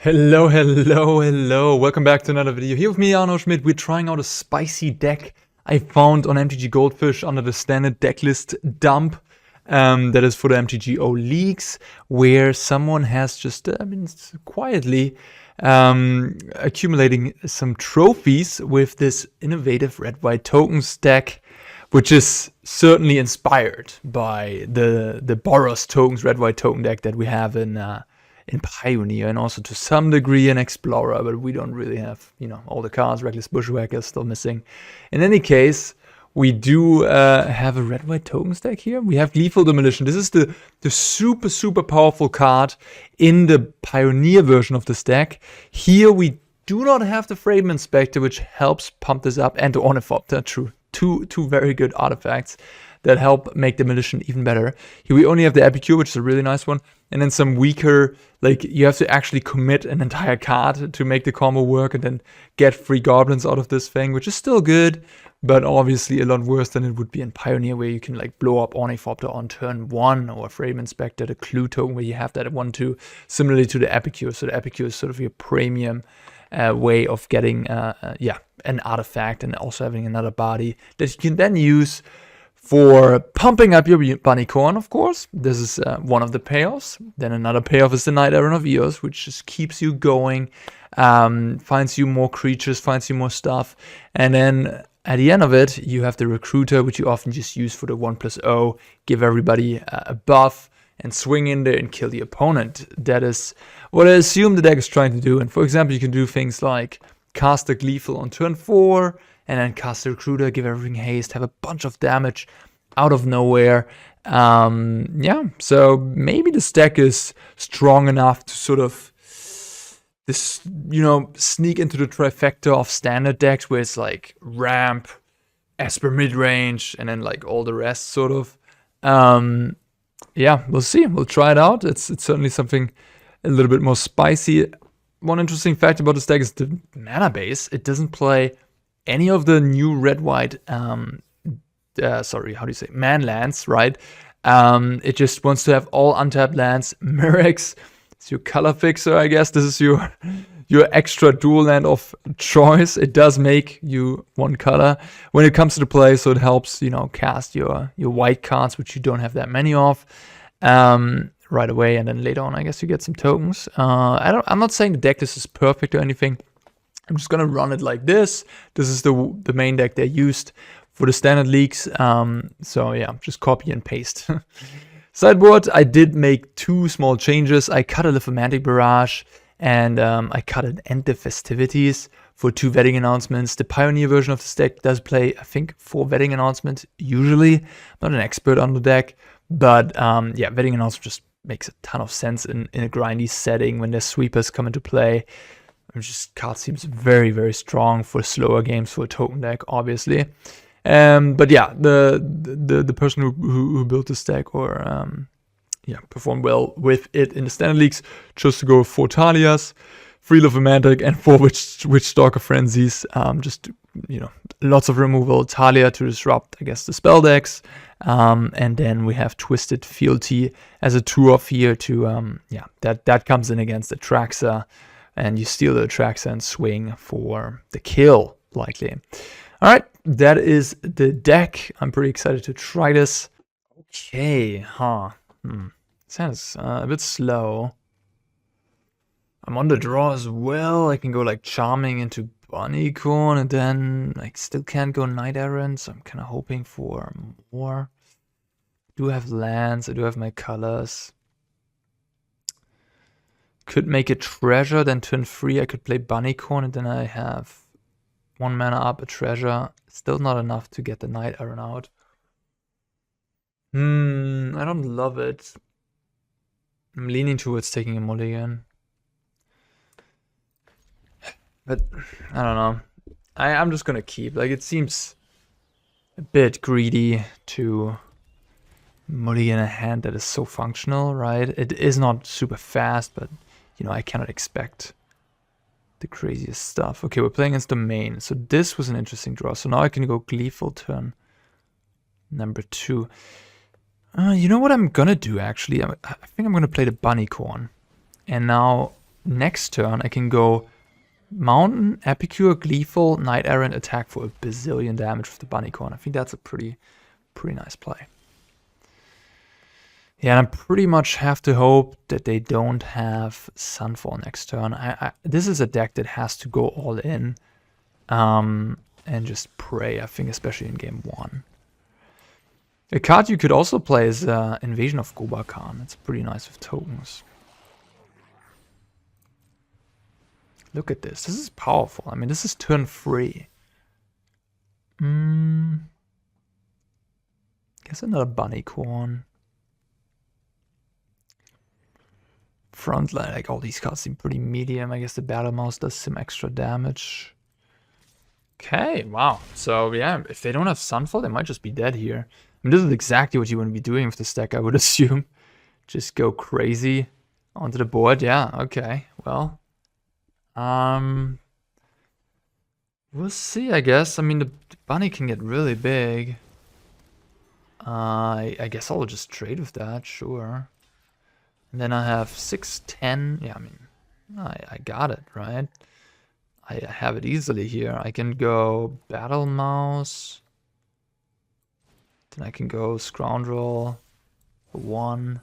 Hello, hello, hello. Welcome back to another video. Here with me, Arne Schmidt. We're trying out a spicy deck I found on MTG Goldfish under the standard decklist dump. That is for the MTGO leagues, where someone has just, quietly accumulating some trophies with this innovative red-white tokens deck, which is certainly inspired by the Boros tokens red-white token deck that we have in Pioneer, and also to some degree in Explorer, but we don't really have, all the cards. Reckless Bushwhacker is still missing. In any case, we do have a red-white tokens deck here. We have Gleeful Demolition. This is the super powerful card in the Pioneer version of this deck. Here we do not have the Frame Inspector, which helps pump this up, and the Ornithopter. True. Two very good artifacts that help make Demolition even better. Here we only have the Epicure, which is a really nice one, and then some weaker, like you have to actually commit an entire card to make the combo work and then get free goblins out of this thing, which is still good, but obviously a lot worse than it would be in Pioneer, where you can like blow up Ornithopter on turn 1, or Frame Inspector, the Clue token, where you have that at 1-2, similarly to the Epicure. So the Epicure is sort of your premium way of getting an artifact and also having another body that you can then use for pumping up your Bunnicorn, of course. This is one of the payoffs. Then another payoff is the Knight-Errant of Eos, which just keeps you going, finds you more creatures, finds you more stuff. And then at the end of it, you have the Recruiter, which you often just use for the 1+0, give everybody a buff, and swing in there and kill the opponent. That is what I assume the deck is trying to do. And for example, you can do things like cast the Gleeful on turn 4, and then cast the Recruiter, give everything haste, have a bunch of damage out of nowhere. So maybe this deck is strong enough to sort of sneak into the trifecta of standard decks, where it's like ramp, Esper midrange, and then like all the rest sort of. We'll see. We'll try it out. It's certainly something a little bit more spicy. One interesting fact about this deck is the mana base. It doesn't play any of the new red-white, man lands, right? It just wants to have all untapped lands. Mirrex is your color fixer, I guess. This is your extra dual land of choice. It does make you one color when it comes to the play, so it helps, cast your white cards, which you don't have that many of, right away, and then later on, I guess you get some tokens. I'm not saying the deck this is perfect or anything. I'm just gonna run it like this. This is the main deck they used for the standard leagues. Just copy and paste. Sideboard, I did make 2 small changes. I cut a Lithomantic Barrage, and I cut an End the Festivities for 2 vetting announcements. The Pioneer version of this deck does play, I think, 4 vetting announcements usually. I'm not an expert on the deck, but vetting announcement just makes a ton of sense in a grindy setting when their sweepers come into play. Card seems very, very strong for slower games for a token deck, obviously. The person who built this deck or performed well with it in the standard leagues chose to go with 4 Talias, 3 Lithomantic, and 4 Witchstalker Frenzies. Lots of removal. Talia to disrupt, I guess, the spell decks. And then we have Twisted Fealty as a 2-off here to, that comes in against Atraxa. And you steal the Atraxa and swing for the kill, likely. All right, that is the deck. I'm pretty excited to try this. Okay, Sounds a bit slow. I'm on the draw as well. I can go like Charming into Bunnicorn, and then like still can't go Knight-Errant, so I'm kind of hoping for more. I do have lands, I do have my colors. Could make a treasure, then turn 3 I could play Bunnicorn, and then I have 1 mana up, a treasure. Still not enough to get the Knight-Errant out. I don't love it. I'm leaning towards taking a mulligan. But I don't know. I'm just gonna keep. Like, it seems a bit greedy to mulligan a hand that is so functional, right? It is not super fast, but I cannot expect the craziest stuff. Okay, we're playing against the main. So this was an interesting draw. So now I can go Gleeful turn number 2. You know what I'm gonna do, actually? I think I'm gonna play the Bunnicorn. And now next turn I can go Mountain, Epicure, Gleeful, Knight-Errant, attack for a bazillion damage with the Bunnicorn. I think that's a pretty nice play. Yeah, and I pretty much have to hope that they don't have Sunfall next turn. This is a deck that has to go all in and just pray, I think, especially in game 1. A card you could also play is Invasion of Gobakhan. It's pretty nice with tokens. Look at this. This is powerful. I mean, this is turn 3. Guess another Bunnicorn. Frontline, like all these cards seem pretty medium. I guess the Battle Mouse does some extra damage. Okay, wow. So yeah, if they don't have Sunfall, they might just be dead here. I mean, this is exactly what you want to be doing with this deck, I would assume. Just go crazy onto the board. Yeah, okay. Well, we'll see, I guess. I mean, the bunny can get really big. I guess I'll just trade with that, sure. And then I have 6-10. Yeah, I mean, I got it, right? I have it easily here. I can go Battle Mouse. Then I can go Scoundrel for 1.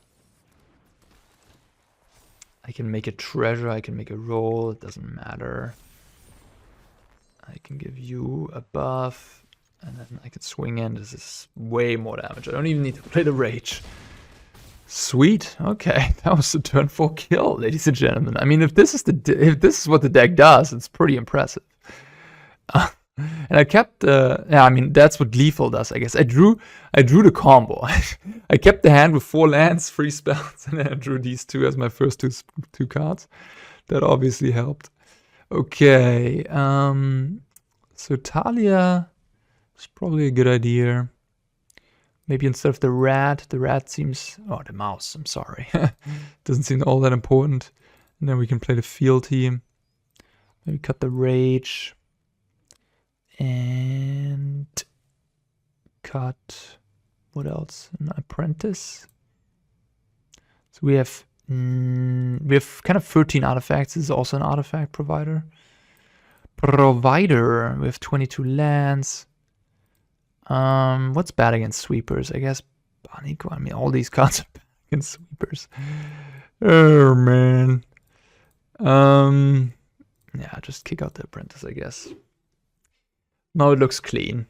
I can make a treasure. I can make a roll. It doesn't matter. I can give you a buff. And then I can swing in. This is way more damage. I don't even need to play the Rage. Sweet. Okay, that was the turn 4 kill, ladies and gentlemen. I mean, if this is what the deck does, it's pretty impressive. And I kept yeah, I mean, that's what Gleeful does, I guess. I drew the combo. I kept the hand with 4 lands, 3 spells, and then I drew these 2 as my first two cards. That obviously helped. Okay, so Talia is probably a good idea. Maybe instead of the rat seems... Oh, the mouse, I'm sorry. Doesn't seem all that important. And then we can play the Fealty. Maybe cut the Rage. And... cut... What else? An Apprentice. So we have kind of 13 artifacts. This is also an artifact provider. We have 22 lands. What's bad against sweepers? I guess Bunnicorn. I mean, all these cards are bad against sweepers. Oh man. Yeah, just kick out the Apprentice, I guess. Now it looks clean.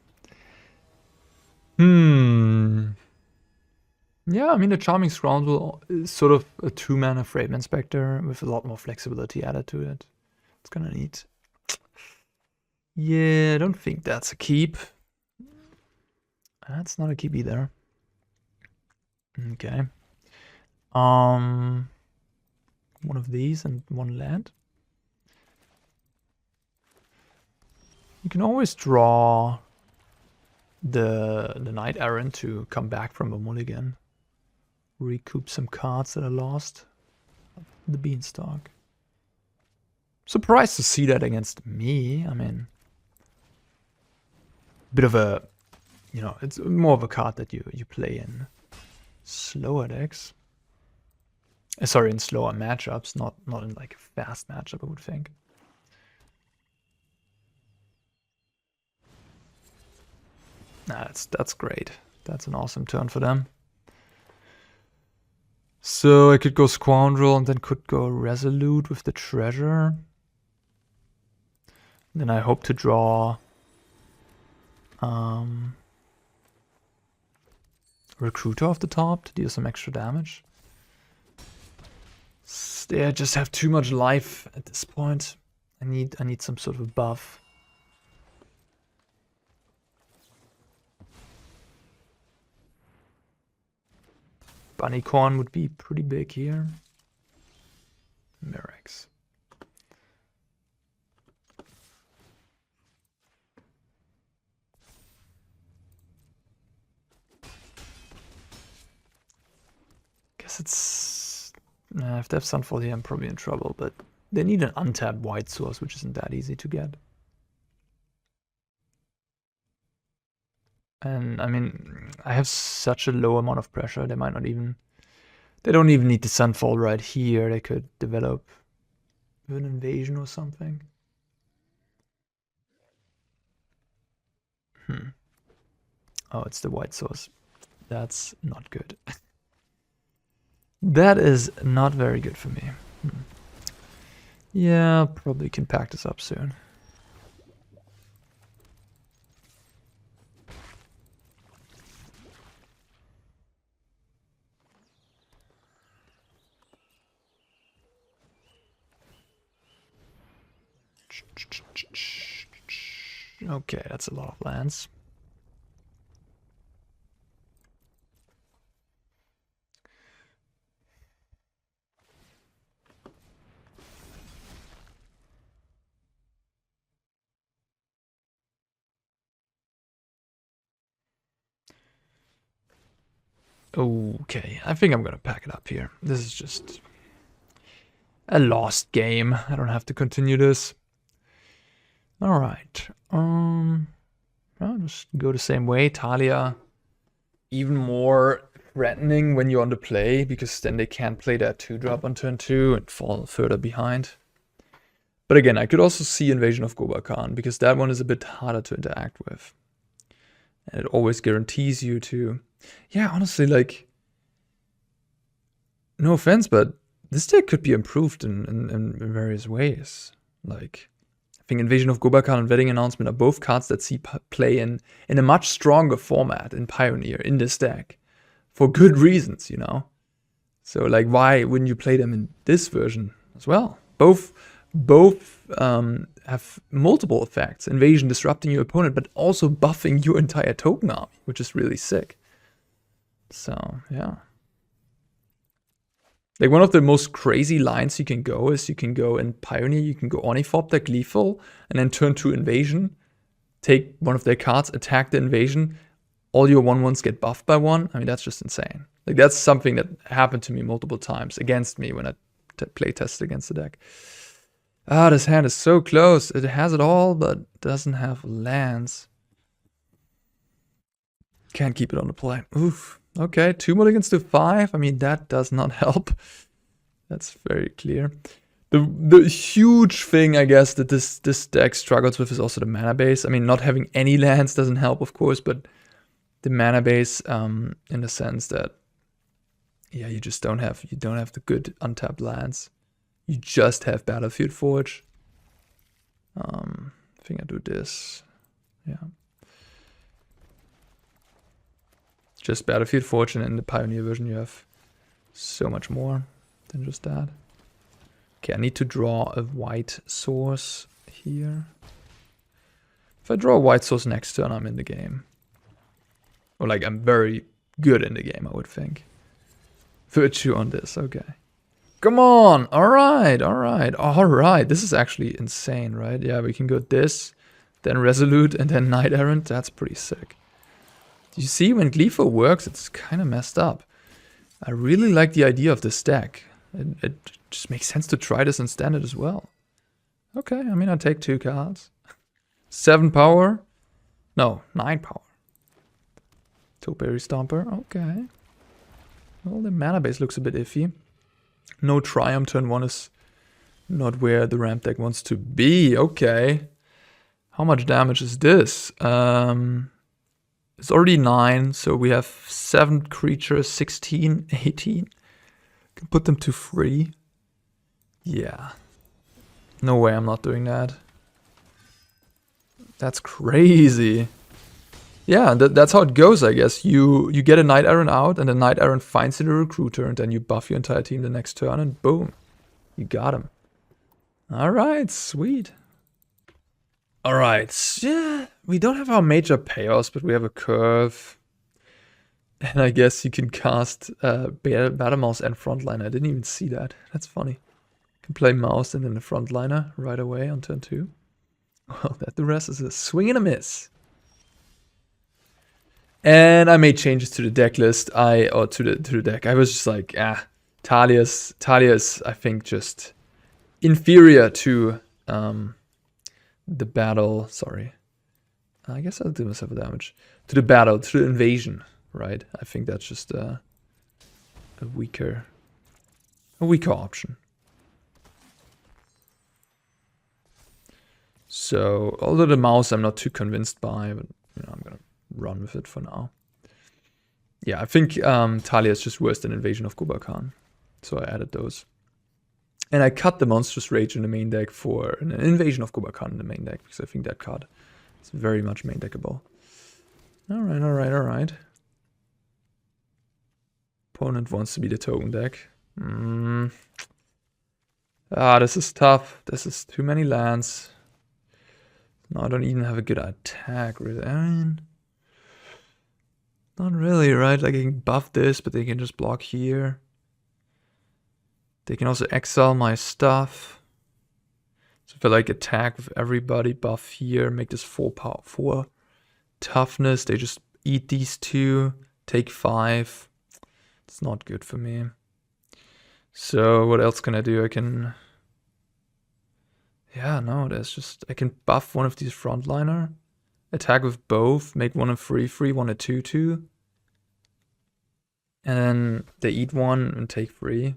Yeah, I mean, the Charming Scoundrel is sort of a 2-mana Frame Inspector with a lot more flexibility added to it. It's kind of neat. Yeah, I don't think that's a keep. That's not a keep either. Okay. One of these and 1 land. You can always draw the Knight-Errant to come back from a mulligan. Recoup some cards that I lost. The Beanstalk. Surprised to see that against me. I mean, bit of a, you know, it's more of a card that you play in slower decks. Sorry, in slower matchups, not in like a fast matchup, I would think. Nah, that's great. That's an awesome turn for them. So I could go Scoundrel and then could go Resolute with the treasure. Then I hope to draw Recruiter off the top to deal some extra damage. I just have too much life at this point. I need some sort of a buff. Bunnicorn would be pretty big here. Mirrex. Guess it's... if they have Sunfall here, I'm probably in trouble, but they need an untapped white source, which isn't that easy to get. And I mean, I have such a low amount of pressure, they might not even... They don't even need the Sunfall right here, they could develop An invasion or something. Oh, it's the white source. That's not good. That is not very good for me. Yeah, probably can pack this up soon. Okay, that's a lot of lands. Okay, I think I'm gonna pack it up here. This is just a lost game. I don't have to continue this. All right. I'll just go the same way. Talia, even more threatening when you're on the play, because then they can't play that 2-drop on turn 2 and fall further behind. But again, I could also see Invasion of Gobakhan, because that one is a bit harder to interact with. And it always guarantees you to... Yeah, honestly, like... No offense, but this deck could be improved in various ways. Like... I think Invasion of Gobakhan and Wedding Announcement are both cards that see play in a much stronger format in Pioneer, in this deck. For good reasons, you know? So, like, why wouldn't you play them in this version as well? Both have multiple effects. Invasion disrupting your opponent, but also buffing your entire token army, which is really sick. So, yeah. Like, one of the most crazy lines you can go is you can go in Pioneer, you can go Ornithopter, Gleeful, and then turn to Invasion, take one of their cards, attack the Invasion, all your 1/1s get buffed by 1. I mean, that's just insane. Like, that's something that happened to me multiple times against me when I play tested against the deck. Ah, this hand is so close. It has it all, but doesn't have lands. Can't keep it on the play. Oof. Okay, 2 mulligans to 5. I mean, that does not help. That's very clear. The huge thing, I guess, that this deck struggles with is also the mana base. I mean, not having any lands doesn't help, of course, but the mana base, in the sense that, yeah, you don't have the good untapped lands. You just have Battlefield Forge. I think I do this. Yeah. Just Battlefield Forge, and in the Pioneer version you have so much more than just that. Okay, I need to draw a white source here. If I draw a white source next turn, I'm in the game. Or like, I'm very good in the game, I would think. Virtue on this, okay. Come on! Alright, alright, alright. This is actually insane, right? Yeah, we can go this, then Resolute, and then Knight-Errant. That's pretty sick. You see, when Gleeful works, it's kind of messed up. I really like the idea of this deck. It just makes sense to try this in Standard as well. Okay, I mean, I take 2 cards. 7 power. No, 9 power. Topiary Stomper, okay. Well, the mana base looks a bit iffy. No Triumph, turn 1 is not where the ramp deck wants to be. Okay. How much damage is this? It's already 9, so we have 7 creatures, 16, 18. Can put them to 3. Yeah. No way I'm not doing that. That's crazy. Yeah, that's how it goes, I guess. You get a Knight-Errant out, and the Knight-Errant finds the Recruiter, and then you buff your entire team the next turn, and boom. You got him. Alright, sweet. Alright, yeah, we don't have our major payoffs, but we have a curve. And I guess you can cast Battle Mouse and Frontliner. I didn't even see that. That's funny. You can play Mouse and then the Frontliner right away on turn 2. Well, the rest is a swing and a miss. And I made changes to the deck list. To the deck. I was just like, Talia's, I think, just inferior to the battle. Sorry, I guess I'll do myself a damage to the battle, to the invasion. Right? I think that's just a weaker option. So, although the mouse I'm not too convinced by, but you know, I'm gonna run with it for now. Yeah, I think Talia is just worse than Invasion of Gobakhan. So I added those. And I cut the Monstrous Rage in the main deck for an Invasion of Gobakhan in the main deck, because I think that card is very much main deckable. Alright, alright, alright. Opponent wants to be the token deck. Ah, this is tough. This is too many lands. No, I don't even have a good attack, really. I mean, not really, right? Like, I can buff this, but they can just block here. They can also exile my stuff. So if I like attack with everybody, buff here, make this 4 power, 4 toughness, they just eat these 2, take 5. It's not good for me. So what else can I do? I can... Yeah, no, there's just... I can buff one of these Frontliner. Attack with both. Make one a 3/3, one a 2/2. And then they eat one and take 3.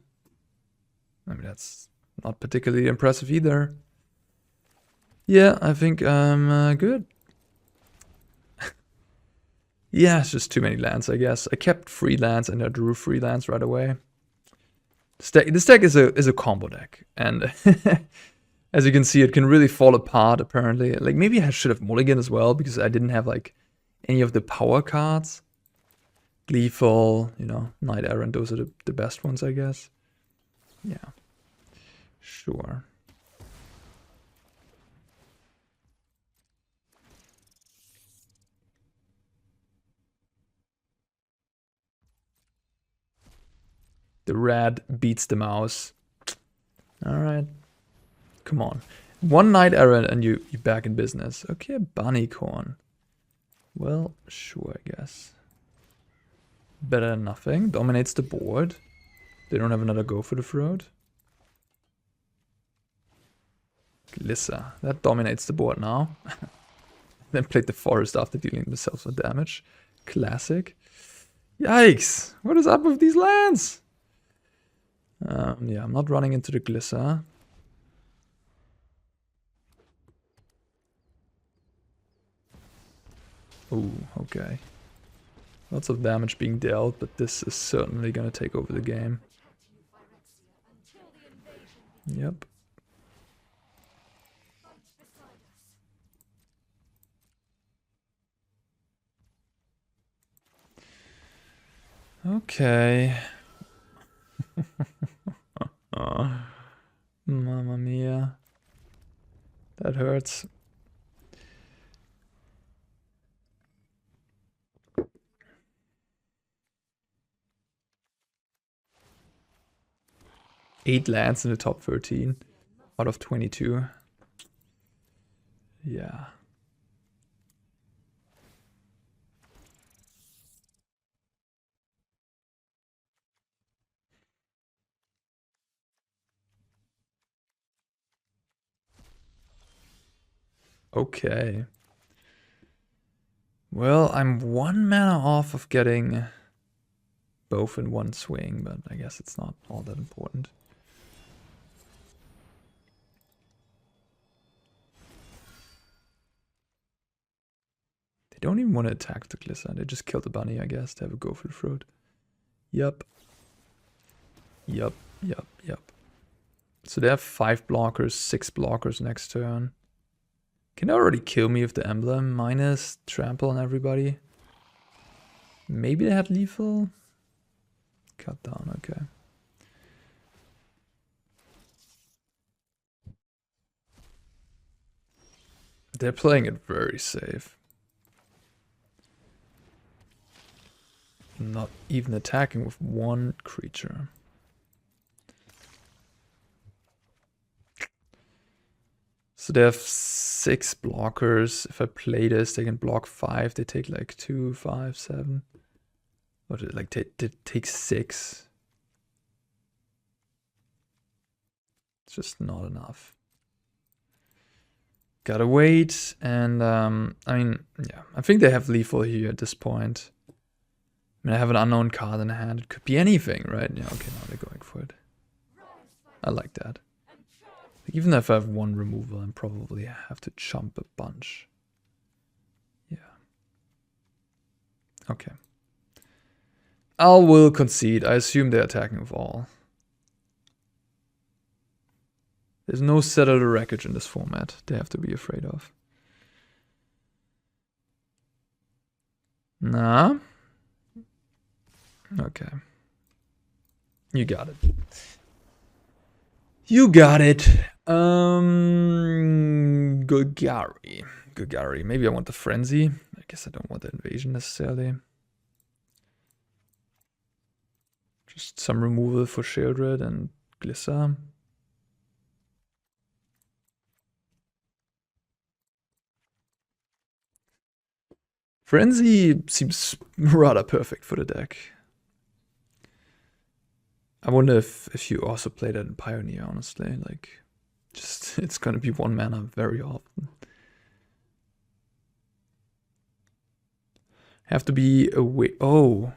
I mean, that's not particularly impressive either. Yeah, I think I'm good. Yeah, it's just too many lands, I guess. I kept 3 lands and I drew 3 lands right away. This deck is a combo deck, and as you can see, it can really fall apart. Apparently, like maybe I should have mulligan as well because I didn't have like any of the power cards. Gleeful, you know, Knight-Errant, those are the best ones, I guess. Yeah, sure. The rat beats the mouse. Alright. Come on. One Knight-Errant and you're back in business. Okay, Bunnicorn. Well, sure, I guess. Better than nothing. Dominates the board. They don't have another go for the throat. Glissa. That dominates the board now. Then played the forest after dealing themselves some damage. Classic. Yikes! What is up with these lands? Yeah, I'm not running into the Glissa. Ooh, okay. Lots of damage being dealt, but this is certainly gonna take over the game. Yep. Okay. Oh, Mamma mia. That hurts. Eight lands in the top 13 out of 22. Yeah. Okay. Well, I'm 1 mana off of getting both in one swing, but I guess it's not all that important. They don't even want to attack the Glissa. They just killed the bunny, I guess, to have a go for the throat. Yup. Yup, yup, yup. So they have 5 blockers, 6 blockers next turn. Can they already kill me with the emblem? Minus trample on everybody. Maybe they had lethal? Cut down, okay. They're playing it very safe. Not even attacking with one creature. So they have 6 blockers. If I play this, they can block 5. They take like 2, 5, 7. Or like they take 6. It's just not enough. Gotta wait, and I mean, yeah, I think they have lethal here at this point. I mean, I have an unknown card in hand. It could be anything, right? Yeah, okay, now they're going for it. I like that. Even if I have one removal, I probably have to chump a bunch. Yeah. Okay. I will concede. I assume they're attacking with all. There's no Settle the Wreckage in this format they have to be afraid of. Nah. Okay. You got it. You got it. Golgari. Maybe I want the Frenzy. I guess I don't want the Invasion necessarily. Just some removal for Sheoldred and Glissa. Frenzy seems rather perfect for the deck. I wonder if you also play that in Pioneer, honestly. Like, just, it's gonna be 1 mana very often. Have to be away. Oh.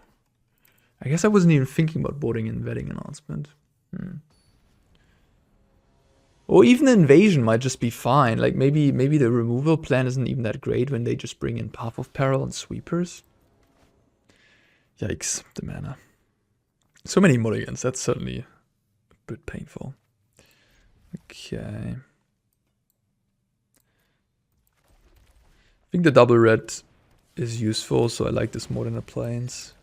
I guess I wasn't even thinking about boarding in Wedding Announcement. Or even Invasion might just be fine. Like maybe the removal plan isn't even that great when they just bring in Path of Peril and Sweepers. Yikes, the mana. So many mulligans, that's certainly a bit painful. Okay. I think the double red is useful, so I like this more than the plains.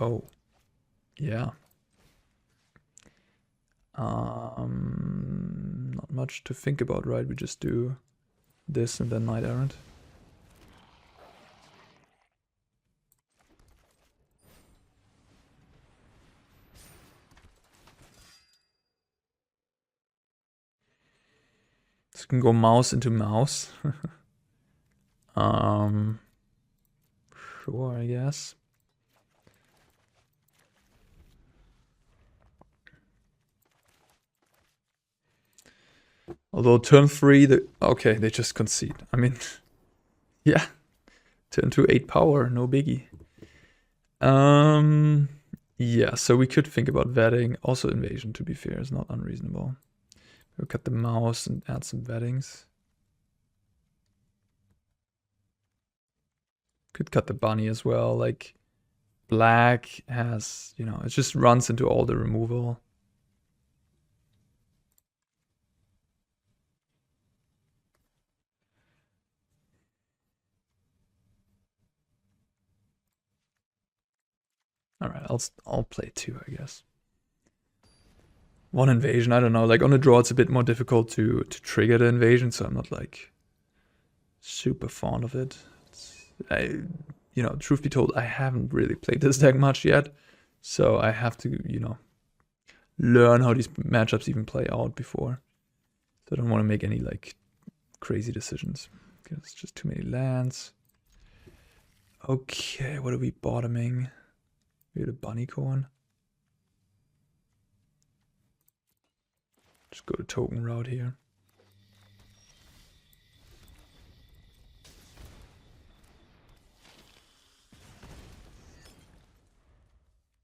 Oh. Yeah. Not much to think about, right? We just do this and then Knight-Errant. This can go mouse into mouse. Sure, I guess. Although turn 3, okay, they just concede. I mean, yeah. Turn 2, 8 power, no biggie. Yeah, so we could think about vetting. Also Invasion, to be fair, is not unreasonable. We'll cut the mouse and add some vettings. Could cut the bunny as well. Like, black has, you know, it just runs into all the removal. Alright, I'll play 2, I guess. 1 invasion, I don't know. Like on the draw, it's a bit more difficult to trigger the invasion, so I'm not like super fond of it. You know, truth be told, I haven't really played this deck much yet, so I have to, you know, learn how these matchups even play out before. So I don't want to make any like crazy decisions because it's just too many lands. Okay, what are we bottoming? Maybe the Bunnicorn. Just go the token route here.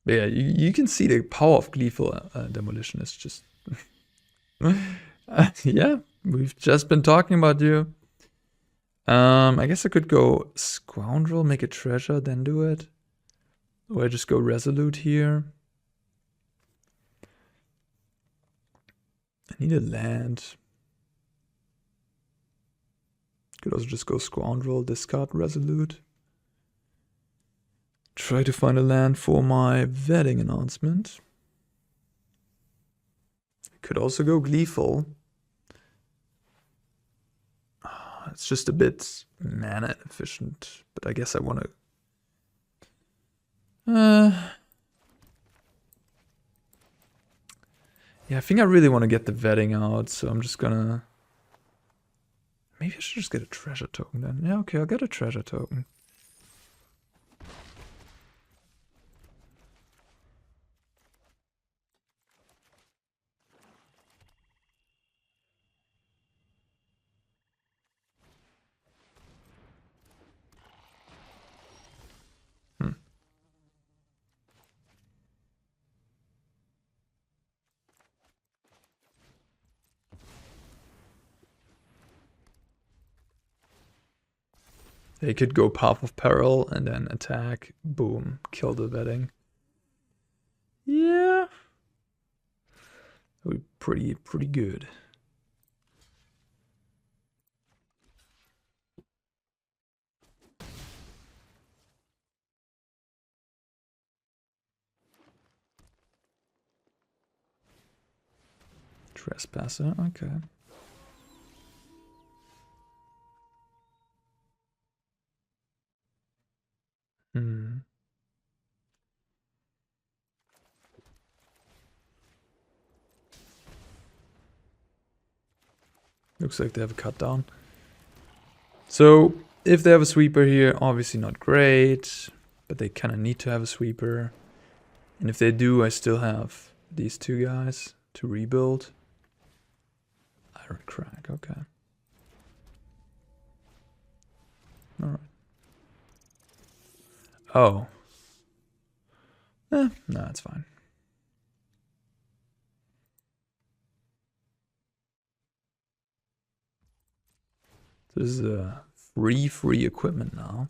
But yeah, you can see the power of Gleeful Demolition is just... yeah, we've just been talking about you. I guess I could go Scoundrel, make a treasure, then do it. Or I just go Resolute here. I need a land. Could also just go Scoundrel, discard Resolute. Try to find a land for my vetting announcement. Could also go Gleeful. It's just a bit mana inefficient, but I guess I want to... yeah, I think I really want to get the vetting out, so I'm just gonna... Maybe I should just get a treasure token then. Yeah, okay, I'll get a treasure token. They could go Path of Peril and then attack, boom, kill the vetting. Yeah. That would be pretty good. Trespasser, okay. Looks like they have a cut down. So if they have a sweeper here, obviously not great, but they kind of need to have a sweeper. And if they do, I still have these two guys to rebuild. Iron Crack, okay. Alright. Oh. No, it's fine. This is free equipment now.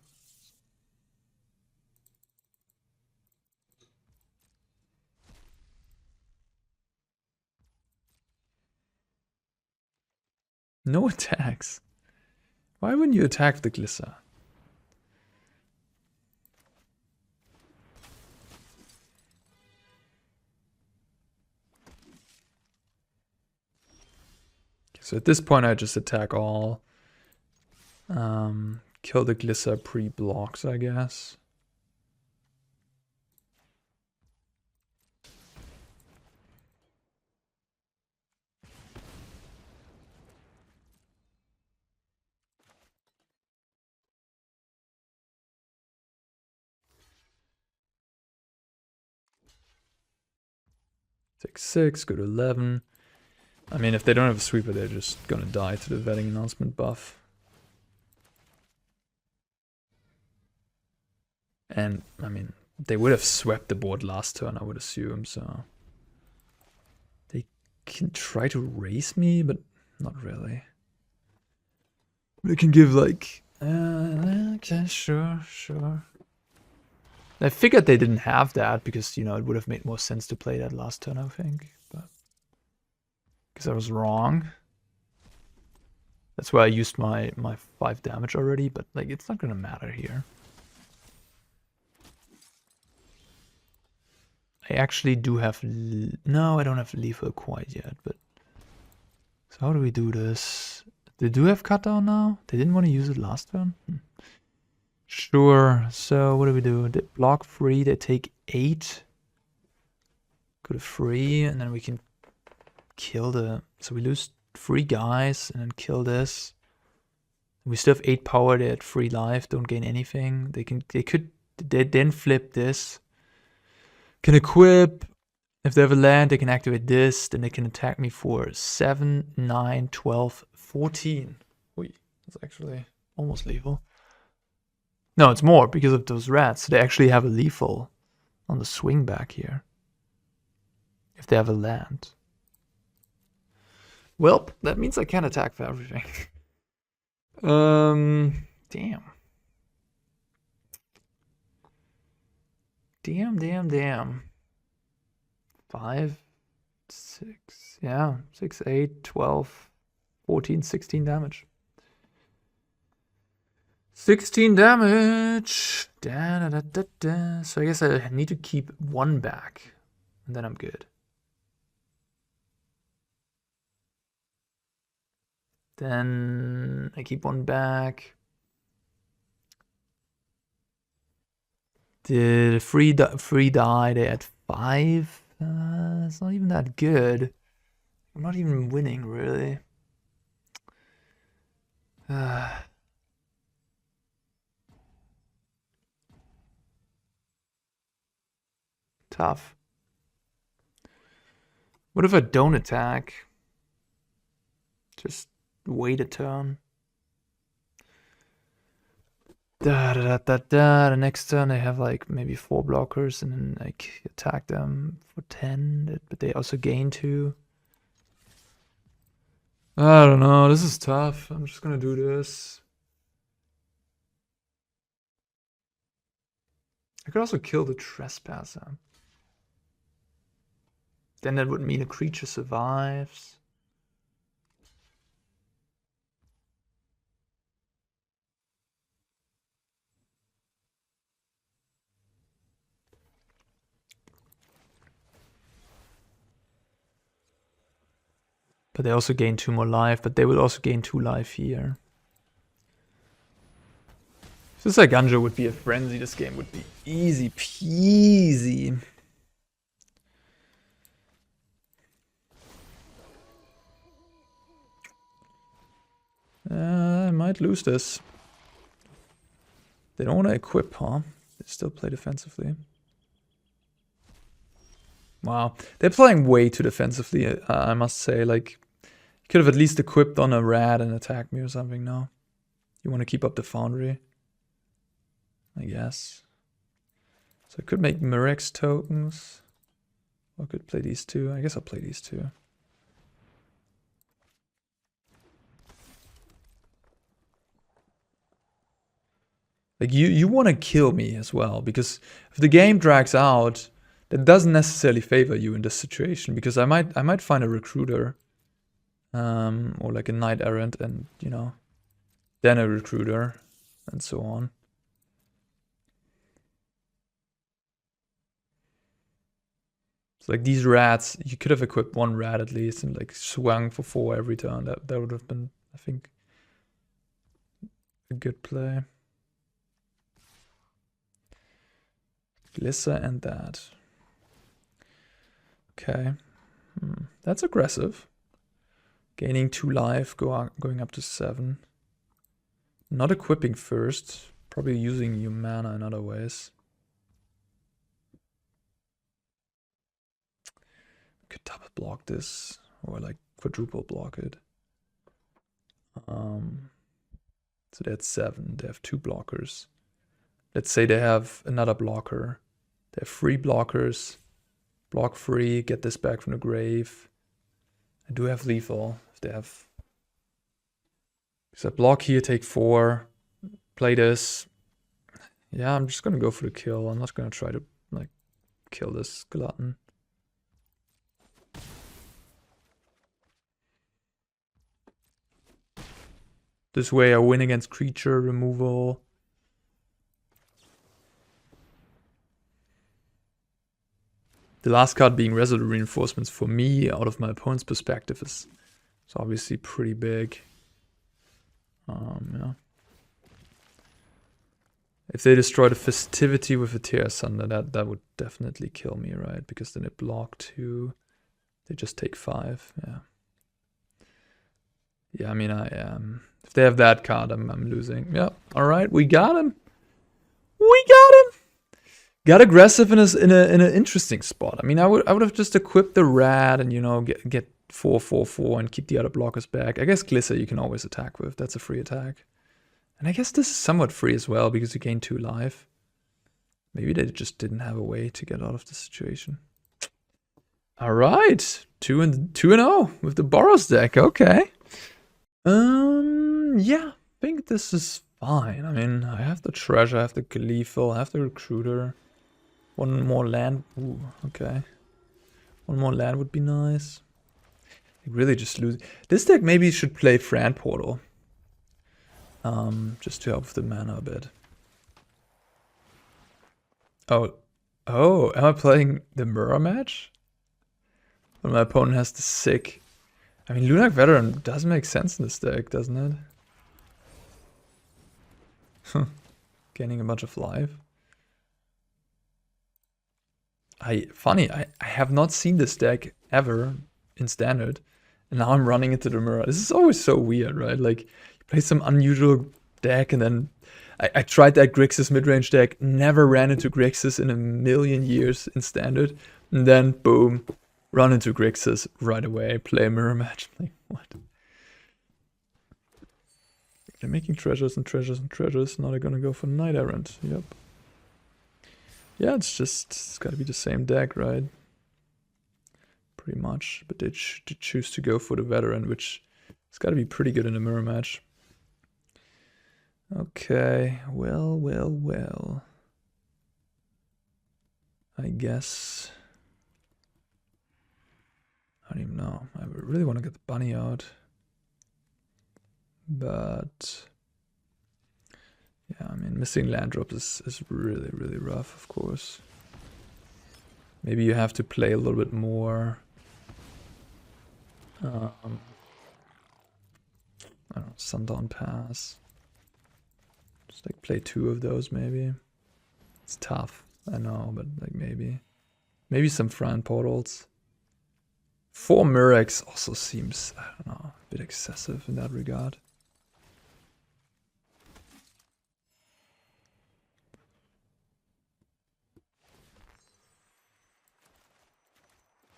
No attacks. Why wouldn't you attack the Glisser? So at this point I just attack all. Kill the Glisser pre-blocks, I guess. Take 6, go to 11. I mean, if they don't have a sweeper, they're just gonna die to the vetting announcement buff. And, I mean, they would have swept the board last turn, I would assume, so... They can try to raise me, but not really. They can give, like... okay, sure. I figured they didn't have that, because, you know, it would have made more sense to play that last turn, I think. But because I was wrong. That's why I used my 5 damage already, but, like, it's not gonna matter here. I actually do have... No, I don't have lethal quite yet, but... So how do we do this? They do have cut down now? They didn't want to use it last turn? Sure, so what do we do? They block 3, they take 8. Go to 3, and then we can kill the... So we lose 3 guys, and then kill this. We still have 8 power, they had 3 life, don't gain anything. They then flip this. Can equip, if they have a land, they can activate this, then they can attack me for 7, 9, 12, 14. Wait, that's actually almost lethal. No, it's more because of those rats. They actually have a lethal on the swing back here. If they have a land. Well, that means I can't attack for everything. Damn. Damn. 5, 6, yeah, 6, 8, 12, 14, 16 damage. 16 damage. So I guess I need to keep 1 back, and then I'm good. Then I keep 1 back. The free die, they had 5. It's not even that good. I'm not even winning, really. Tough. What if I don't attack? Just wait a turn. The next turn they have like maybe 4 blockers and then like attack them for 10, but they also gain 2. I don't know, this is tough. I'm just gonna do this. I could also kill the Trespasser. Then that would mean a creature survives. But they also gain 2 more life, but they will also gain 2 life here. If this Eiganjo would be a frenzy, this game would be easy peasy. I might lose this. They don't want to equip, huh? They still play defensively. Wow, they're playing way too defensively, I must say. Like, you could have at least equipped on a rat and attacked me or something, no? You want to keep up the Foundry? I guess. So I could make Mirrex tokens. Or I could play these two. I guess I'll play these two. Like, you want to kill me as well, because if the game drags out, that doesn't necessarily favor you in this situation, because I might find a recruiter, or like a Knight-Errant, and you know, then a recruiter, and so on. So like these rats, you could have equipped 1 rat at least and like swung for 4 every turn. That would have been, I think, a good play. Glissa and that. Okay. That's aggressive. Gaining 2 life, going up to 7. Not equipping first. Probably using your mana in other ways. Could double block this. Or like quadruple block it. So they had 7. They have 2 blockers. Let's say they have another blocker. They have 3 blockers. Block 3, get this back from the grave. I do have lethal if they have. So block here, take 4. Play this. Yeah, I'm just gonna go for the kill. I'm not gonna try to like kill this glutton. This way I win against creature removal. The last card being Resolute Reinforcements for me, out of my opponent's perspective, is obviously pretty big. Yeah. If they destroy the Festivity with a Tear Asunder, that would definitely kill me, right? Because then they block 2. They just take 5, yeah. Yeah, I mean, if they have that card, I'm losing. Yeah, alright, we got him. We got him! Got aggressive in an interesting spot. I mean, I would have just equipped the rat and, you know, get 4/4/4 and keep the other blockers back. I guess Glissa you can always attack with. That's a free attack. And I guess this is somewhat free as well because you gain 2 life. Maybe they just didn't have a way to get out of the situation. All right, 2-0 with the Boros deck. Okay. Yeah, I think this is fine. I mean, I have the treasure, I have the Gleeful, I have the recruiter. 1 more land. Ooh, okay. 1 more land would be nice. I really just lose. This deck maybe should play Fran Portal. Just to help with the mana a bit. Oh, am I playing the mirror match? When my opponent has the sick. I mean, Lunar Veteran does make sense in this deck, doesn't it? Gaining a bunch of life. I have not seen this deck ever in Standard, and now I'm running into the mirror. This is always so weird, right? Like, you play some unusual deck, and then I tried that Grixis midrange deck, never ran into Grixis in a million years in Standard, and then boom, run into Grixis right away, play a mirror match. Like, what? They're making treasures and treasures and treasures. Now they're gonna go for Knight-Errant. Yep. Yeah, it's gotta be the same deck, right? Pretty much. But they choose to go for the veteran, which has gotta be pretty good in a mirror match. Okay, well. guess. I don't even know. I really want to get the bunny out. But yeah, I mean, missing land drops is really, really rough, of course. Maybe you have to play a little bit more. I don't know, Sundown Pass. Just like play 2 of those maybe. It's tough, I know, but like maybe. Maybe some Fran portals. 4 Mirrex also seems, I don't know, a bit excessive in that regard.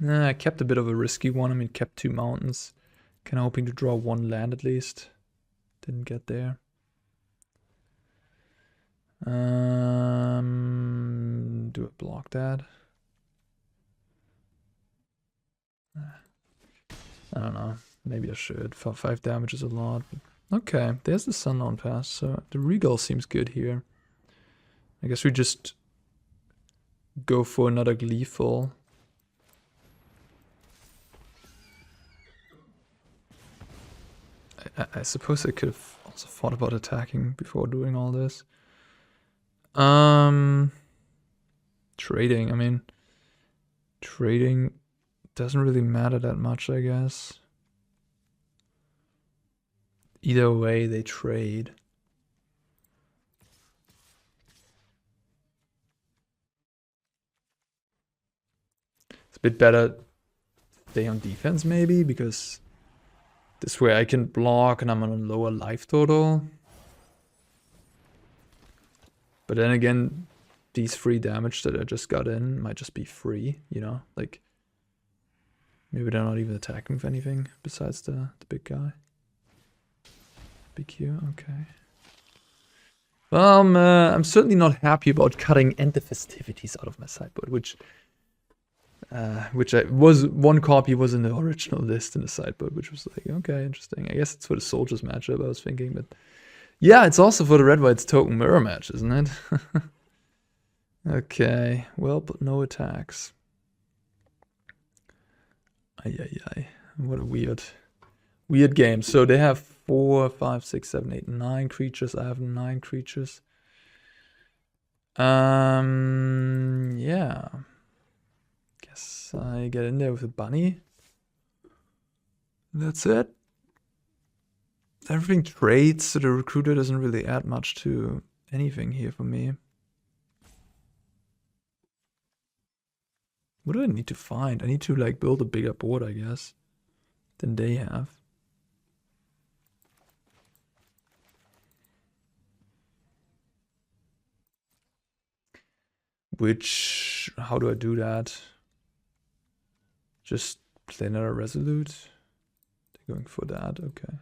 Nah, I kept a bit of a risky one. I mean, kept 2 mountains. Kind of hoping to draw 1 land at least. Didn't get there. Do I block that? I don't know. Maybe I should. 5 damage is a lot. But okay, there's the Sundown Pass. So the Regal seems good here. I guess we just go for another Gleeful. I suppose I could have also thought about attacking before doing all this. Trading, I mean, trading doesn't really matter that much, I guess. Either way, they trade. It's a bit better to stay on defense maybe, because this way I can block and I'm on a lower life total. But then again, these free damage that I just got in might just be free, you know? Like, maybe they're not even attacking with anything besides the big guy. Epicure, okay. Well, I'm certainly not happy about cutting End the Festivities out of my sideboard, which one copy was in the original list in the sideboard, which was like, okay, interesting. I guess it's for the soldiers matchup, I was thinking, but yeah, it's also for the red-white's token mirror match, isn't it? Okay, well, but no attacks. Ay. What a weird game. So they have 4, 5, 6, 7, 8, 9 creatures. I have 9 creatures. Yeah. Guess I get in there with a bunny. That's it. Everything trades, so the recruiter doesn't really add much to anything here for me. What do I need to find? I need to like build a bigger board, I guess, than they have. Which, how do I do that? Just play another Resolute? They're going for that, okay.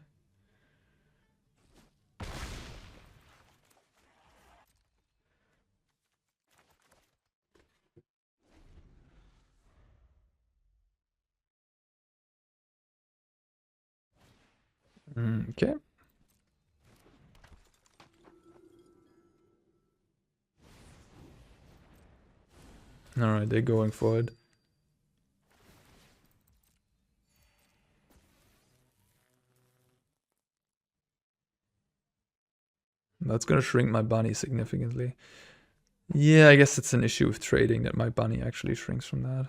Okay. Alright, they're going for it. That's gonna shrink my bunny significantly. Yeah, I guess it's an issue with trading that my bunny actually shrinks from that.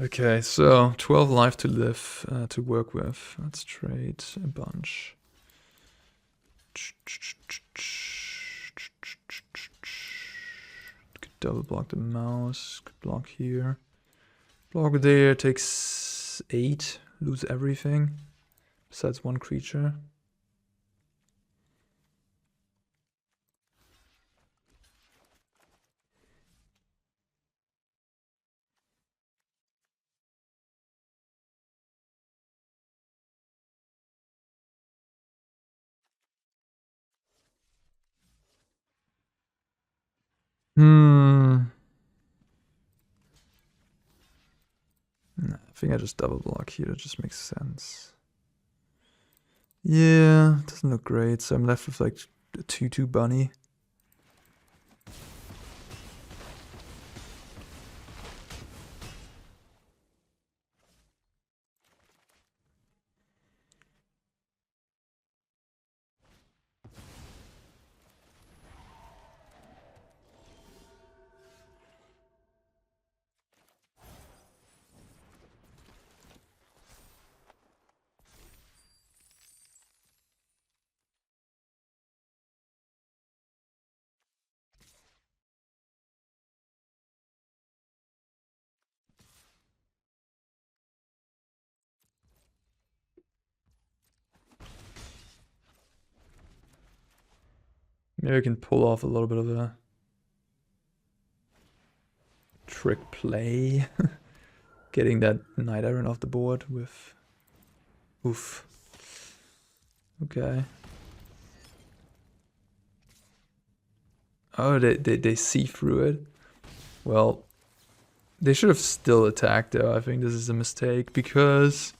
Okay, so 12 life to live, to work with. Let's trade a bunch. Could double block the mouse, could block here. Block there, takes 8, lose everything, besides 1 creature. I think I just double block here. That just makes sense. Yeah, doesn't look great. So I'm left with like a 2/2 bunny. Maybe I can pull off a little bit of a trick play. Getting that Knight-Errant off the board with... Oof. Okay. Oh, they see through it. Well, they should have still attacked though. I think this is a mistake because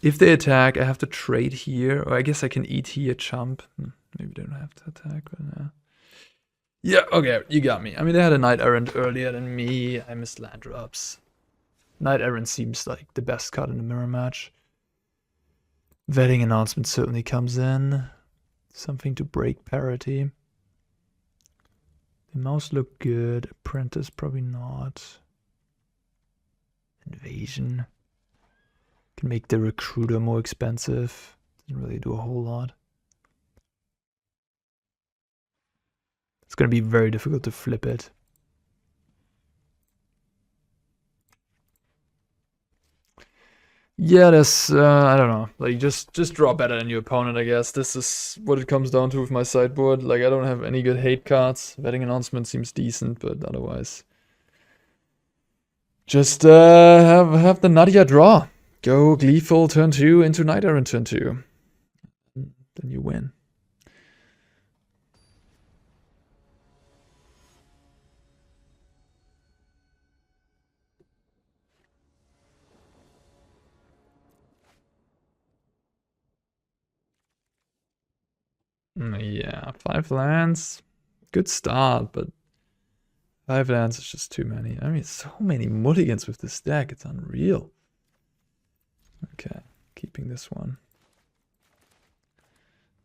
if they attack, I have to trade here. Or I guess I can eat here, chump. Maybe they don't have to attack, but yeah, okay, you got me. I mean, they had a Knight-Errant earlier than me. I missed land drops. Knight-Errant seems like the best card in the mirror match. Vetting announcement certainly comes in. Something to break parity. The mouse look good. Apprentice probably not. Invasion. Can make the recruiter more expensive. Doesn't really do a whole lot. It's going to be very difficult to flip it. Yeah, there's, I don't know, like just draw better than your opponent, I guess. This is what it comes down to with my sideboard. Like, I don't have any good hate cards. Vetting announcement seems decent, but otherwise. Just have the Nadia draw. Go Gleeful turn 2 into Knight-Errant turn 2. Then you win. Yeah, 5 lands. Good start, but 5 lands is just too many. I mean, so many mulligans with this deck. It's unreal. Okay, keeping this one.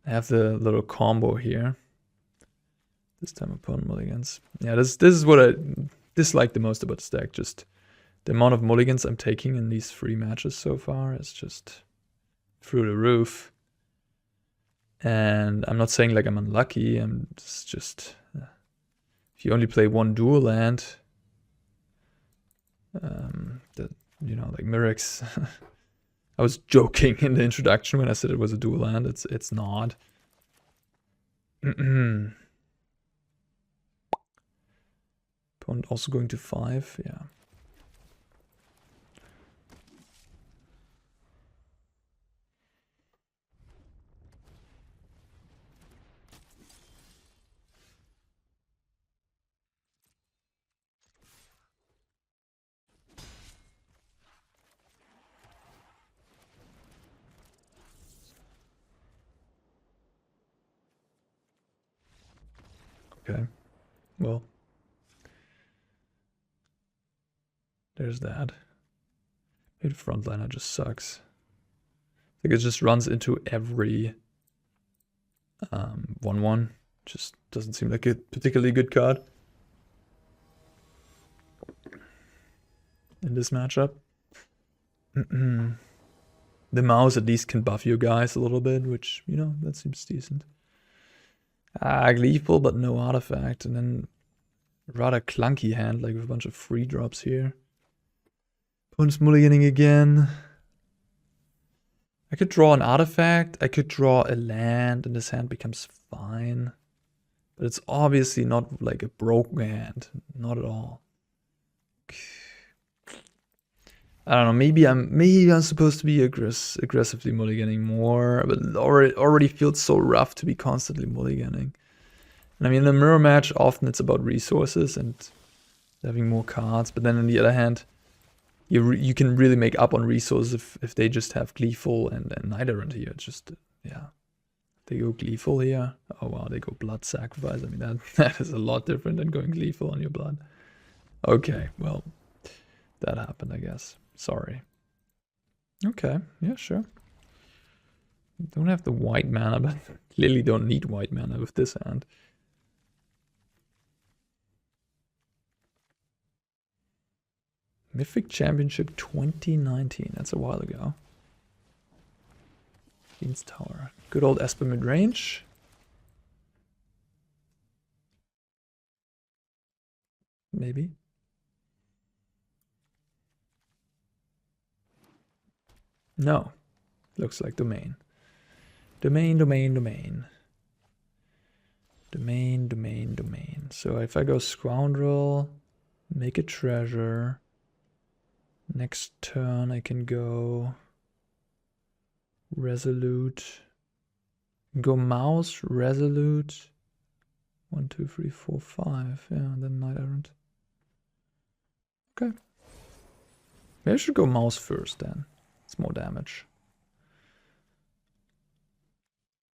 I have the little combo here. This time opponent mulligans. Yeah, this is what I dislike the most about this deck. Just the amount of mulligans I'm taking in these 3 matches so far is just through the roof. And I'm not saying like I'm unlucky. I'm just if you only play 1 dual land, that, you know, like Mirrex. I was joking in the introduction when I said it was a dual land. It's not. Opponent also going to 5, yeah. Okay, well, there's that. Maybe Frontliner just sucks. I think it just runs into every 1/1. Just doesn't seem like a particularly good card in this matchup. The mouse at least can buff you guys a little bit, which, you know, that seems decent. Gleeful, but no artifact, and then rather clunky hand, like with a bunch of free drops here. Opponent's mulliganing again. I could draw an artifact, I could draw a land, and this hand becomes fine. But it's obviously not like a broken hand, not at all. I don't know, maybe I'm supposed to be aggressively mulliganing more, but it already feels so rough to be constantly mulliganing. And And I mean, in a mirror match, often it's about resources and having more cards. But then on the other hand, you can really make up on resources if they just have Gleeful and Knight-Errant here. It's just, yeah. They go Gleeful here. Oh wow, they go Blood Sacrifice. I mean, that is a lot different than going Gleeful on your blood. Okay, well, that happened, I guess. Sorry. Okay, yeah, sure. Don't have the white mana, but clearly don't need white mana with this hand. Mythic Championship 2019. That's a while ago. Fiend's Tower. Good old Esper mid-range. Maybe. No. Looks like domain. Domain. So if I go Scoundrel, make a treasure. Next turn I can go Resolute. Go Mouse, Resolute. 1, 2, 3, 4, 5. Yeah, and then Knight-Errant. Okay. Maybe I should go Mouse first then. It's more damage.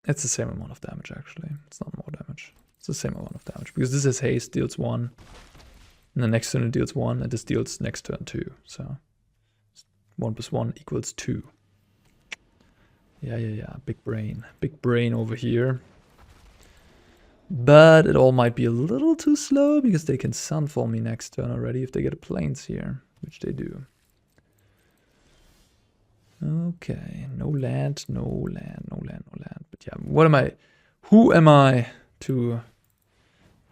It's the same amount of damage actually. It's not more damage. It's the same amount of damage. Because this is haste, deals 1. And the next turn it deals 1, and this deals next turn 2. So 1 + 1 = 2. Yeah. Big brain over here. But it all might be a little too slow because they can Sunfall me next turn already if they get a Plains here, which they do. Okay, no land. But yeah, what am I? Who am I to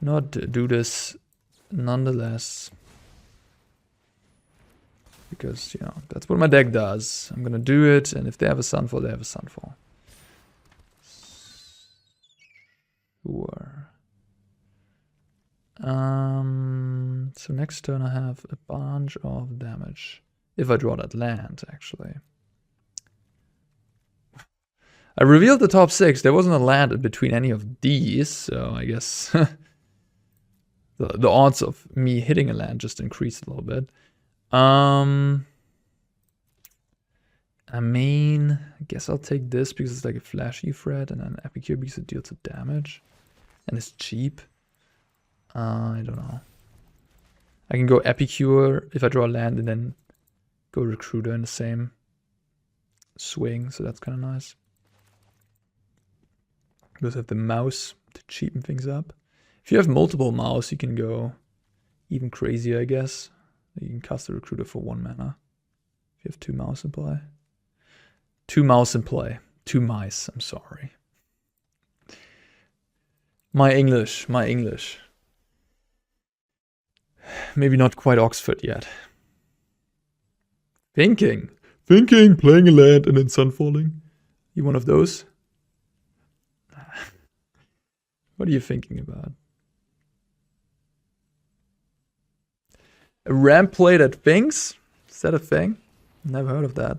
not do this nonetheless? Because, you know, that's what my deck does. I'm gonna do it, and if they have a Sunfall, they have a Sunfall. Sure. So next turn I have a bunch of damage. If I draw that land, actually. I revealed the top 6. There wasn't a land in between any of these, so I guess the odds of me hitting a land just increased a little bit. I mean, I guess I'll take this because it's like a flashy threat, and then Epicure because it deals some damage. And it's cheap. I don't know. I can go Epicure if I draw a land and then go Recruiter in the same swing, so that's kind of nice. You also have the Mouse to cheapen things up. If you have multiple Mouse, you can go even crazier, I guess. You can cast a Recruiter for 1 mana. If you have 2 Mouse in play. 2 Mouse in play. 2 mice, I'm sorry. My English. Maybe not quite Oxford yet. Thinking, playing a land and then sunfalling. You one of those? What are you thinking about? A ramp play that thinks? Is that a thing? Never heard of that.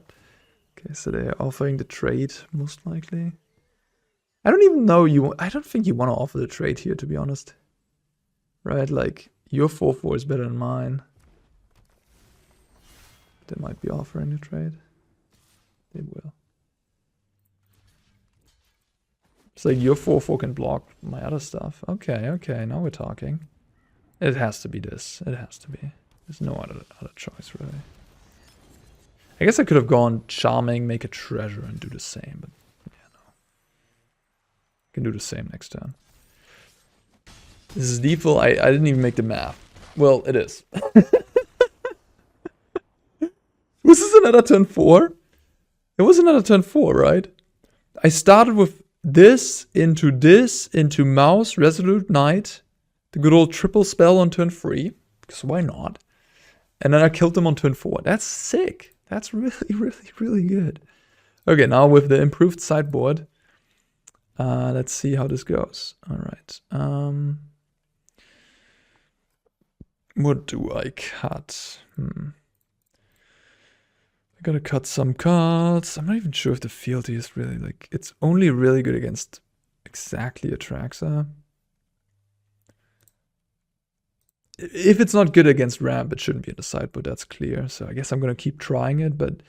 Okay, so they're offering the trade, most likely. I don't even know I don't think you want to offer the trade here, to be honest. Right, like, your 4/4 is better than mine. They might be offering the trade. They will. It's like your 4/4 can block my other stuff. Okay, now we're talking. It has to be this. It has to be. There's no other choice, really. I guess I could have gone Charming, make a treasure, and do the same, but yeah, no. I can do the same next turn. This is default. I didn't even make the math. Well, it is. Was this another turn 4? It was another turn 4, right? I started with this, into Mouse, Resolute, Knight. The good old triple spell on turn 3. Because why not? And then I killed them on turn 4. That's sick. That's really good. Okay, now with the improved sideboard. Let's see how this goes. Alright. What do I cut? I gotta cut some cards. I'm not even sure if the fealty is really like... It's only really good against exactly Atraxa. if it's not good against ramp, it shouldn't be in the sideboard, that's clear. So I guess I'm going to keep trying it, but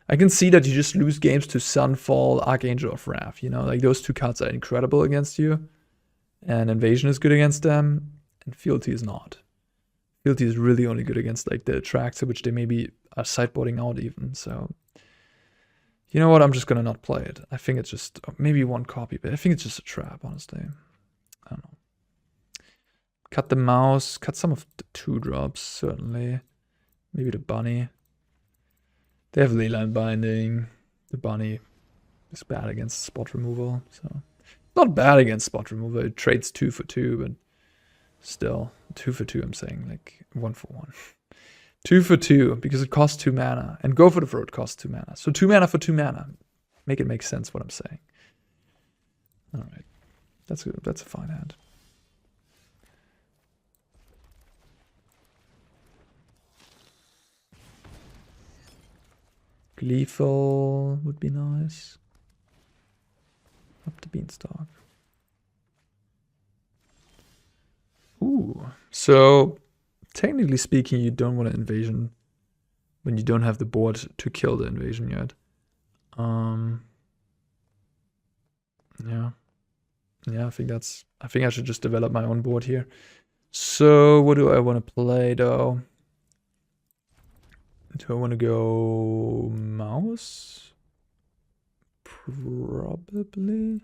I can see that you just lose games to Sunfall, Archangel of Wrath, you know? Like, those two cards are incredible against you, and Invasion is good against them, and Fealty is not. Fealty is really only good against, like, the Attractor, which they maybe are sideboarding out even, so... You know what, I'm just gonna not play it. I think it's just, maybe one copy, but I think it's just a trap, honestly. I don't know. Cut the mouse, cut some of the 2-drops, certainly. Maybe the bunny. They have Leyline Binding. The bunny is bad against spot removal, so... Not bad against spot removal, it trades 2 for 2, but... Still, 2 for 2, I'm saying, like, 1 for 1. 2 for 2, because it costs 2 mana. And Go for the Throat costs 2 mana. So 2 mana for 2 mana. Make it make sense what I'm saying. Alright. That's good. That's a fine hand. Gleeful would be nice. Up the Beanstalk. Ooh. So... Technically speaking, you don't want an invasion when you don't have the board to kill the invasion yet. Yeah. Yeah, I think I should just develop my own board here. So what do I want to play though? Do I want to go mouse? Probably.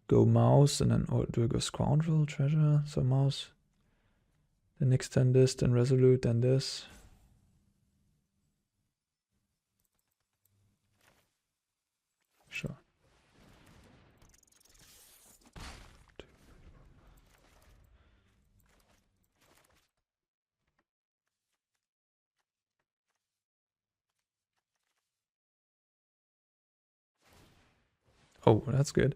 Go mouse and then, or do I go scoundrel, treasure? So mouse. Then next turn this, then resolute, then this. Sure. Oh, that's good.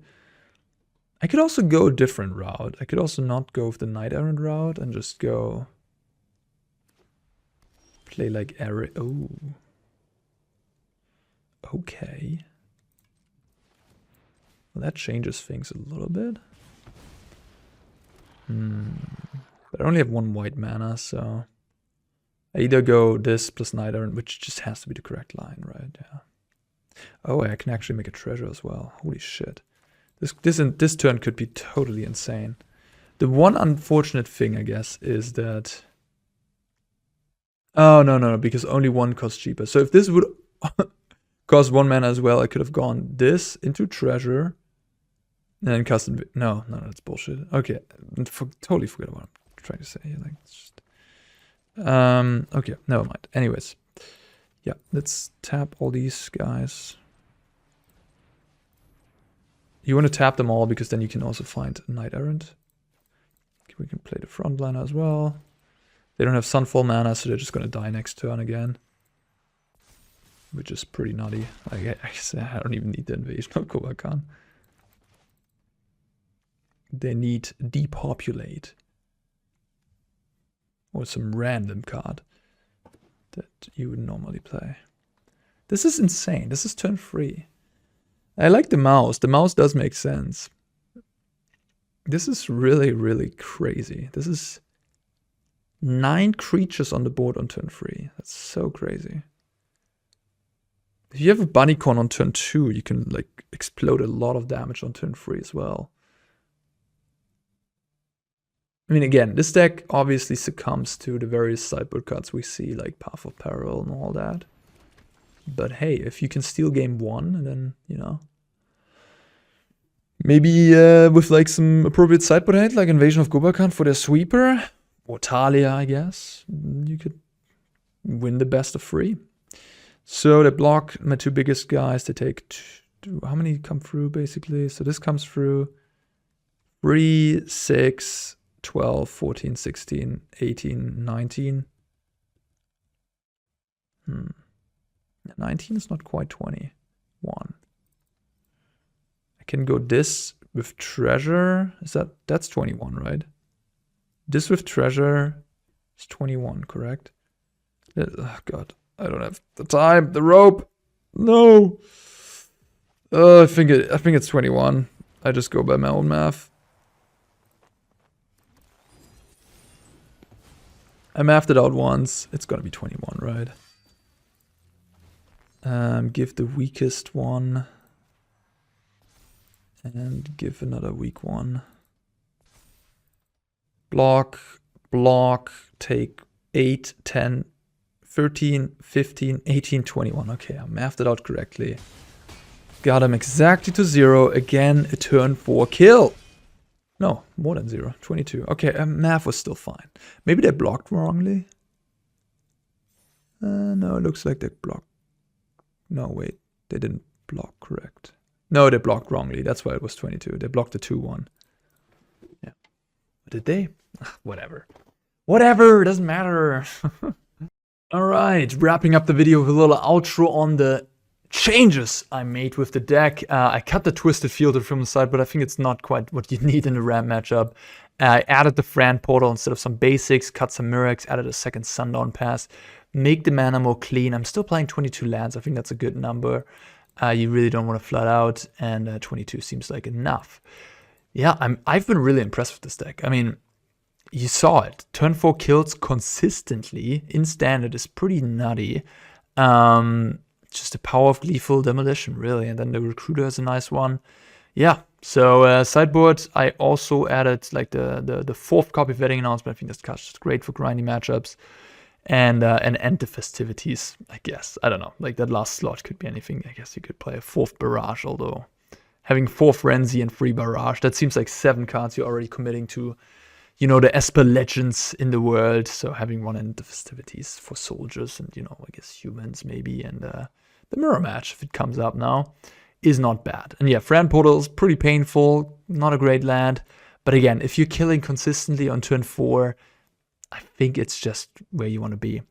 I could also go a different route. I could also not go with the Knight-Errant route and just go play like Eric. Oh. Okay. Well, that changes things a little bit. But I only have 1 white mana, so I either go this plus Knight-Errant, which just has to be the correct line, right? Yeah. Oh, I can actually make a treasure as well. Holy shit. This turn could be totally insane. The one unfortunate thing, I guess, is that... Oh, no, because only 1 costs cheaper. So if this would cost 1 mana as well, I could have gone this into treasure and then custom... No, that's bullshit. Okay, totally forget what I'm trying to say here. Like, it's just... Okay, never mind. Anyways. Yeah, let's tap all these guys. You want to tap them all because then you can also find Knight-Errant. We can play the Frontliner as well. They don't have Sunfall mana, so they're just going to die next turn again. Which is pretty nutty. I guess I don't even need the Invasion of Gobakhan. They need Depopulate. Or some random card that you would normally play. This is insane. This is turn 3. I like the mouse. The mouse does make sense. This is really, really crazy. This is 9 creatures on the board on turn 3. That's so crazy. If you have a Bunnicorn on turn 2, you can like explode a lot of damage on turn 3 as well. I mean, again, this deck obviously succumbs to the various sideboard cards we see, like Path of Peril and all that. But hey, if you can steal game 1, and then, you know, maybe with like some appropriate sideboard hate, like Invasion of Gobakhan for their sweeper, or Talia, I guess, you could win the best of 3. So they block my 2 biggest guys. They take how many come through basically? So this comes through 3, 6, 12, 14, 16, 18, 19. 19 is not quite 21. I can go this with treasure. That's 21, right? This with treasure is 21, correct? Oh god, I don't have the time. The rope. No. I think it's 21. I just go by my own math. I mapped it out once. It's gonna be 21, right? Give the weakest one. And give another weak one. Block, block, take 8, 10, 13, 15, 18, 21. Okay, I mapped it out correctly. Got him exactly to 0. Again, a turn 4 kill. No, more than 0. 22. Okay, math was still fine. Maybe they blocked wrongly. No, it looks like they blocked. No, wait. They didn't block correct. No, they blocked wrongly. That's why it was 22. They blocked the 2-1. Yeah. Did they? Whatever. Whatever, it doesn't matter. Alright, wrapping up the video with a little outro on the changes I made with the deck. I cut the Twisted Fealty from the side, but I think it's not quite what you need in a ramp matchup. I added the Fran Portal instead of some basics, cut some Mirrex, added a second Sundown Pass, make the mana more clean. I'm still playing 22 lands. I think that's a good number. You really don't want to flood out, and 22 seems like enough. Yeah, I've been really impressed with this deck. I mean, you saw it. Turn 4 kills consistently in standard is pretty nutty. Just the power of Gleeful Demolition, really. And then the Recruiter is a nice one. Yeah, so sideboard, I also added like the 4th copy of Wedding Announcement. I think that's just great for grindy matchups. And end the festivities, I guess. I don't know. Like that last slot could be anything. I guess you could play a 4th Barrage, although having 4 Frenzy and 3 Barrage, that seems like 7 cards you're already committing to, you know, the Esper legends in the world. So having one in the festivities for soldiers and, you know, I guess humans maybe, and the mirror match, if it comes up now, is not bad. And yeah, Fran Portal is pretty painful, not a great land. But again, if you're killing consistently on turn 4, I think it's just where you want to be.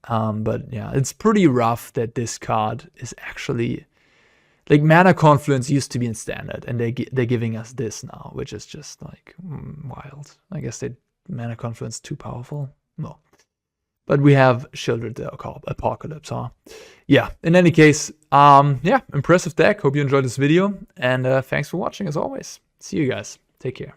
But yeah, it's pretty rough that this card is actually... Like, Mana Confluence used to be in Standard, and they're giving us this now, which is just, like, wild. I guess Mana Confluence too powerful? No. But we have Shielded the Apocalypse, huh? Yeah, in any case, yeah, impressive deck. Hope you enjoyed this video, and thanks for watching, as always. See you guys. Take care.